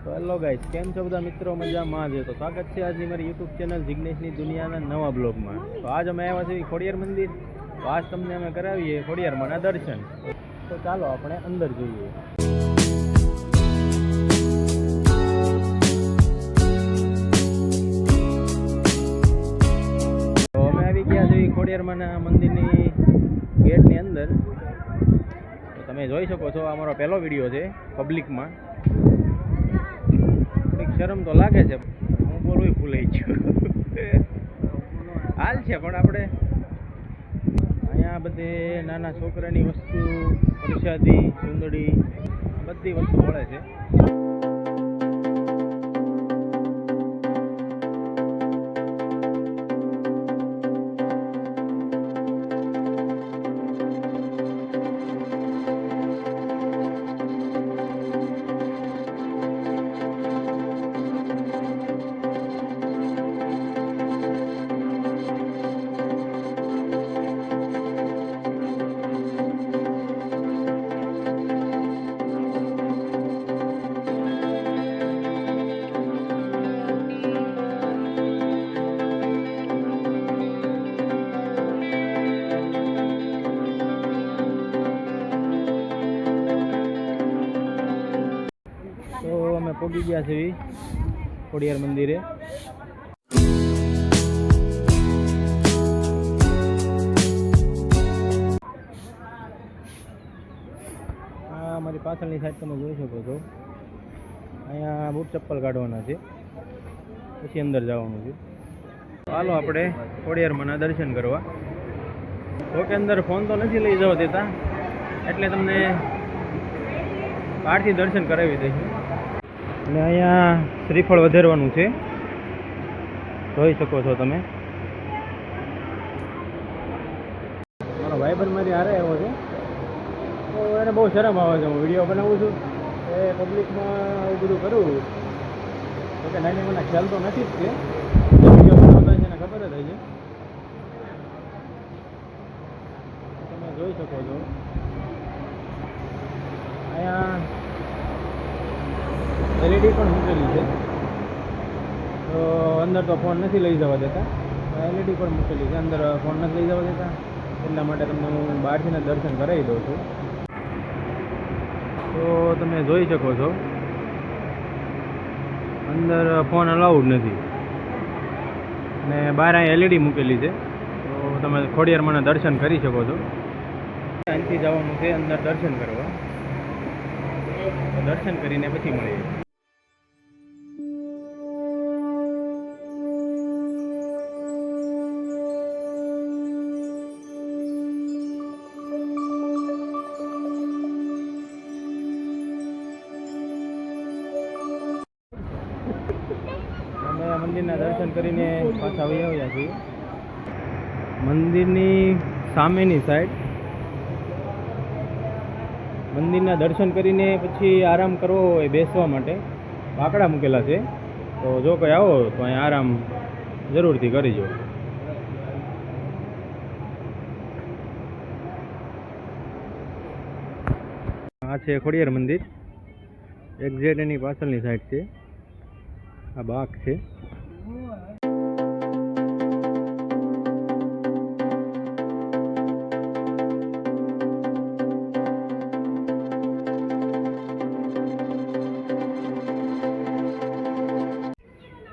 તો hello guys, કેમ છો બધા મિત્રો? મજામાં છે. તો સ્વાગત છે આજની મારી યુટ્યુબ ચેનલ જિગ્નેશની દુનિયાના નવા બ્લોગમાં. તો આજ અમે આવ્યા છીએ ખોડિયાર મંદિર. તો આજ તમને અમે કરાવીએ ખોડિયારમાંના દર્શન. તો ચાલો આપણે અંદર જઈએ. તો અમે આવી ગયા છીએ ખોડિયારમાંના મંદિરની ગેટની અંદર. તો તમે જોઈ શકો છો, અમારો પહેલો વિડીયો છે પબ્લિકમાં. શરમ તો લાગે છે, હું બોલું ભૂલાઈ ગયું. હાલ છે પણ આપણે અહીંયા બધે નાના છોકરાની વસ્તુ, પ્રસાદી, સુંદડી બધી વસ્તુ મળે છે. તો અમે પહોંચી ગયા છીએ ખોડિયાર મંદિરે. આ મારી પાછળની સાઈડ તમે જોઈ શકો છો. અહીંયા બૂટ ચપ્પલ કાઢવાના છે, પછી અંદર જવાનું છે. ચાલો આપણે ખોડિયારમાંના દર્શન કરવા. જોકે અંદર ફોન તો નથી લઈ જવા દેતા, એટલે તમને બહારથી દર્શન કરાવી દઈશું. અને અહીંયા શ્રીફળ વધારવાનું છે, જોઈ શકો છો તમે. મારો ભાઈબંધ મારી હારે આવ્યો છે, તો એને બહુ શરમ આવે છે. હું વિડીયો બનાવું છું એ પબ્લિકમાં આવું બધું કરું, તો કે નાની મને ખ્યાલ તો નથી જ કે વિડીયો બનાવતા છે એને ખબર જ હોય છે. તમે જોઈ શકો છો અહીંયા એલઈડી પણ મૂકેલી છે. તો અંદર તો ફોન નથી લઈ જવા દેતા, એલઈડી પણ મૂકેલી છે. અંદર ફોન નથી લઈ જવા દેતા, એટલા માટે તમને હું બહારથી દર્શન કરાવી દઉં છું. તો તમે જોઈ શકો છો અંદર ફોન અલાઉડ નથી, અને બહાર અહીં એલઈડી મૂકેલી છે. તો તમે ખોડિયારમાંના દર્શન કરી શકો છો. અહીંથી જવાનું છે અંદર દર્શન કરવા. દર્શન કરીને પછી મળીએ. અમે મંદિરના દર્શન કરીને પાછા આવી આવ્યા છીએ. મંદિરની સામેની સાઈડ મંદિરના દર્શન કરીને પછી આરામ કરવો હોય બેસવા માટે બાકડા મૂકેલા છે. તો જો કંઈ આવો તો અહીં આરામ જરૂરથી કરીજો. આ છે ખોડિયાર મંદિર. એક્ઝેક્ટ એની પાછળની સાઈડ છે આ બાગ છે.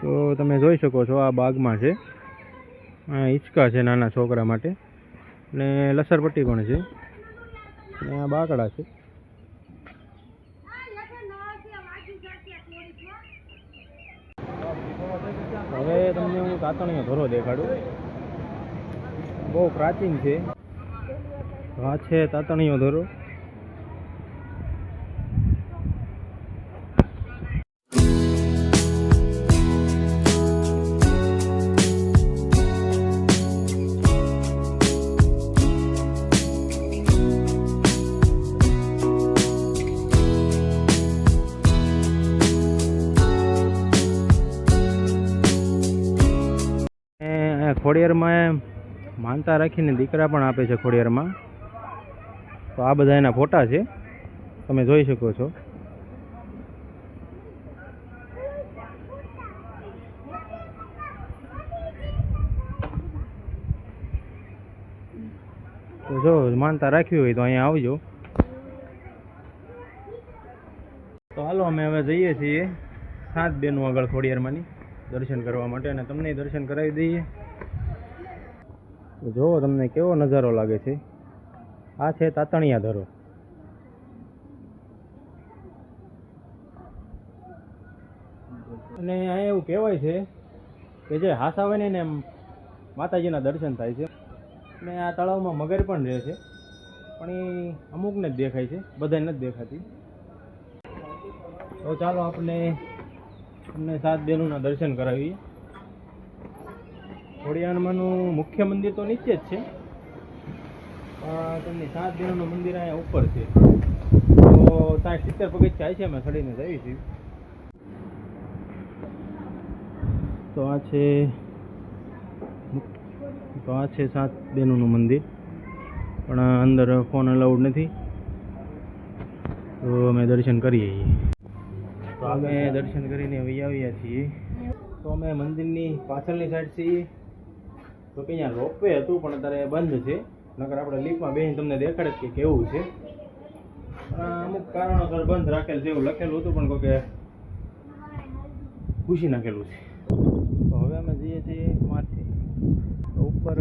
તો તમે જોઈ શકો છો આ બાગમાં છે. હિંચકા છે નાના છોકરા માટે, અને લસરપટ્ટી પણ છે, અને આ બાકડા છે. હવે તમને હું તાતણીયો ધોરો દેખાડું. બહુ પ્રાચીન છે. આ છે તાતણીયો ધોરો. ખોડિયારમાં માનતા રાખીને દીકરા પણ આપે છે ખોડિયારમાં. તો આ બધા એના ફોટા છે, તમે જોઈ શકો છો. તો જો માનતા રાખવી હોય તો અહીંયા આવજો. તો હાલો અમે હવે જઈએ છીએ 7 બેનું આગળ ખોડિયારમાંની દર્શન કરવા માટે, અને તમને દર્શન કરાવી દઈએ. તો જુઓ તમને કેવો નજારો લાગે છે. આ છે તાતણિયા ધરો. અને અહીંયા એવું કહેવાય છે કે જે હાસ આવે ને એમ માતાજીના દર્શન થાય છે. અને આ તળાવમાં મગર પણ રહે છે, પણ એ અમુકને જ દેખાય છે, બધાને નથી દેખાતી. તો ચાલો આપણે 7 બેનુંના દર્શન કરાવીએ. ખોડિયારમાંનું મુખ્ય મંદિર તો નીચે જ છે, પણ તમને 7 બેનુંનું મંદિર અહીંયા ઉપર છે. તો 60-70 પગથિયાં છે, અમે ચડીને જઈએ છીએ. તો આ છે 7 બેનુંનું મંદિર, પણ અંદર ફોન અલાઉડ નથી, તો અમે દર્શન કરીએ. તો અમે દર્શન કરીને આવ્યા છીએ. તો અમે મંદિરની પાછળની સાઈડ છીએ. તો કે અહીંયા રોપવે હતું, પણ અત્યારે બંધ છે. નકર આપણે લીફમાં બેસીને તમને દેખાડે કે કેવું છે. અમુક કારણોસર બંધ રાખેલ છે એવું લખેલું હતું, પણ કોઈ પૂછી નાખેલું છે. તો હવે અમે જઈએ છીએ માથે. તો ઉપર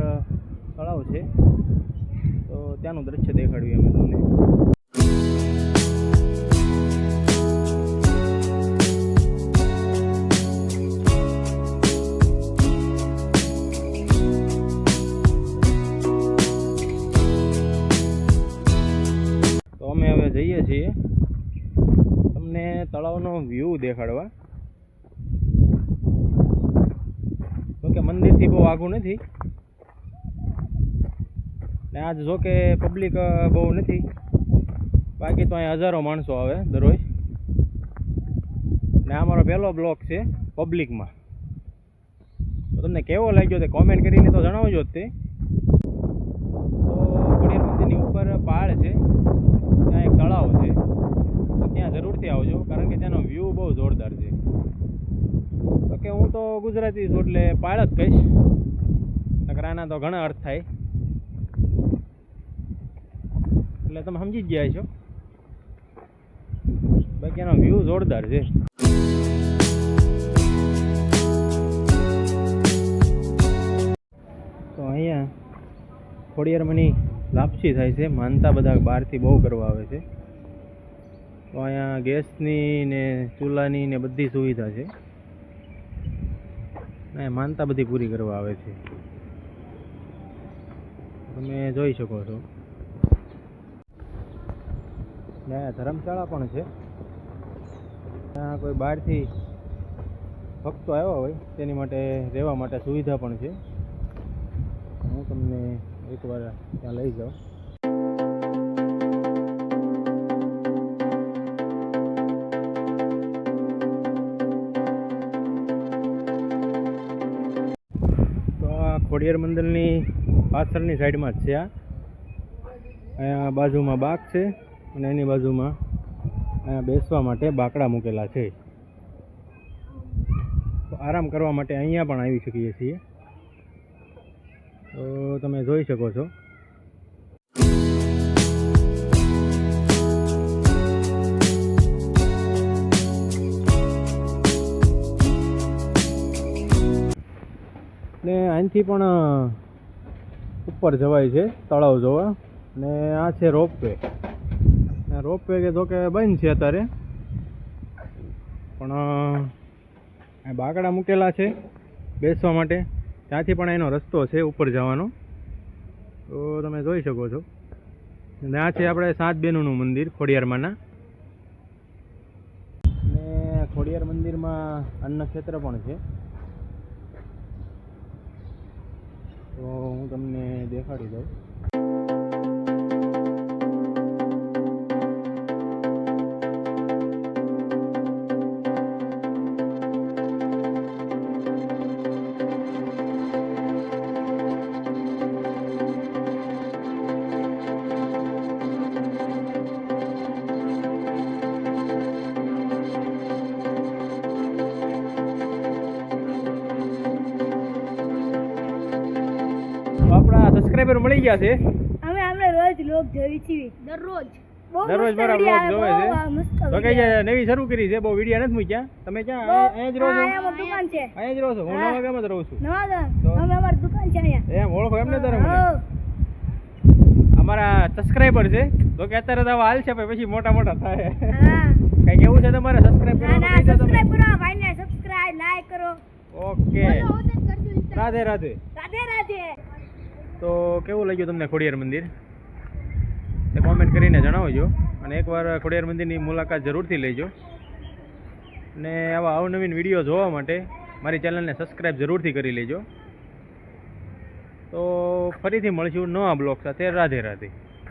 તળાવ છે, તો ત્યાંનું દ્રશ્ય દેખાડ્યું અમે તમને. તો અમે હવે જઈએ છીએ તમને તળાવનો વ્યૂ દેખાડવા. કે મંદિરથી બહુ આઘું નથી, ને આજ જો કે પબ્લિક બહુ નથી, બાકી તો અહીંયા હજારો માણસો આવે દરરોજ. ને આ મારો પહેલો બ્લોગ છે પબ્લિકમાં. તો તમને કેવો લાગ્યો તે કોમેન્ટ કરીને તો જણાવજો જ તે. તો ખોડિયાર મંદિરની ઉપર પહાડ છે, ત્યાં એક તળાવ છે, તો ત્યાં જરૂરથી આવજો, કારણ કે ત્યાંનો વ્યૂ બહુ જોરદાર છે. તો કે હું તો ગુજરાતી છું એટલે પહાડ જ કહીશ, નકર આના તો ઘણા અર્થ થાય, એટલે તમે સમજી જ ગયા છો. બાકી એનો વ્યૂ જોરદાર છે. તો અહીંયા ખોડિયારમાંની લાપસી થાય છે. માનતા બધા બહારથી બહુ કરવા આવે છે. તો અહીંયા ગેસની ને ચૂલાની ને બધી સુવિધા છે. માનતા બધી પૂરી કરવા આવે છે, તમે જોઈ શકો છો. ત્યાં ધર્મશાળા પણ છે. ત્યાં કોઈ બહારથી ભક્તો આવ્યા હોય તેની માટે રહેવા માટે સુવિધા પણ છે. હું તમને એકવાર ત્યાં લઈ જાઉં. ખોડિયાર મંદિરની પાછળની સાઈડમાં જ છે. અહીંયા બાજુમાં બાગ છે, અને એની બાજુમાં અહીંયા બેસવા માટે બાકડા મૂકેલા છે. તો આરામ કરવા માટે અહીંયા પણ આવી શકીએ છીએ. તો તમે જોઈ શકો છો. ને અહીંથી પણ ઉપર જવાય છે તળાવ જોવા. ને આ છે રોપવે. રોપવે કે જો કે બંધ છે અત્યારે, પણ બાકડા મૂકેલા છે બેસવા માટે. ત્યાંથી પણ એનો રસ્તો છે ઉપર જવાનો, તો તમે જોઈ શકો છો. ને આ છે આપણે 7 બેનુંનું મંદિર ખોડિયારમાંના. ને ખોડિયાર મંદિરમાં અન્ન ક્ષેત્ર પણ છે, તો હું તમને દેખાડી દઉં. સબસ્ક્રાઇબર મળી ગયા છે. અમે આપણે બ્લોગ જોઈ છીએ દરરોજ દરરોજ મારા બ્લોગ જોવે છે તો કે જે નવી શરૂ કરી છે બહુ વિડિયા નથી મૂક્યા તમે ક્યાં અહીંયા જ રહો છો અહીંયા દુકાન છે અહીંયા જ રહો છો હું નવા ગામ જ રહું છું નવા ગામ અમે અમારી દુકાન છે અહીંયા એમ ઓળખો એમને તારે મને અમારા સબસ્ક્રાઇબર છે તો કે અત્યારે તો હાલ છે પછી મોટા મોટા થાય હા કઈ કેવું છે તમારે સબસ્ક્રાઇબ કરવાનું કહી દો તમે સબસ્ક્રાઇબ કરો ભાઈને સબસ્ક્રાઇબ લાઈક કરો ઓકે રાધે રાધે રાધે રાધે તો કેવું લાગ્યું તમને ખોડિયાર મંદિર તે કોમેન્ટ કરીને જણાવજો અને એકવાર ખોડિયાર મંદિરની મુલાકાત જરૂરથી લેજો અને આવા અવનવીન વિડીયો જોવા માટે મારી ચેનલને સબસ્ક્રાઈબ જરૂરથી કરી લેજો તો ફરીથી મળીશું નવા બ્લોગ સાથે રાધે રાધે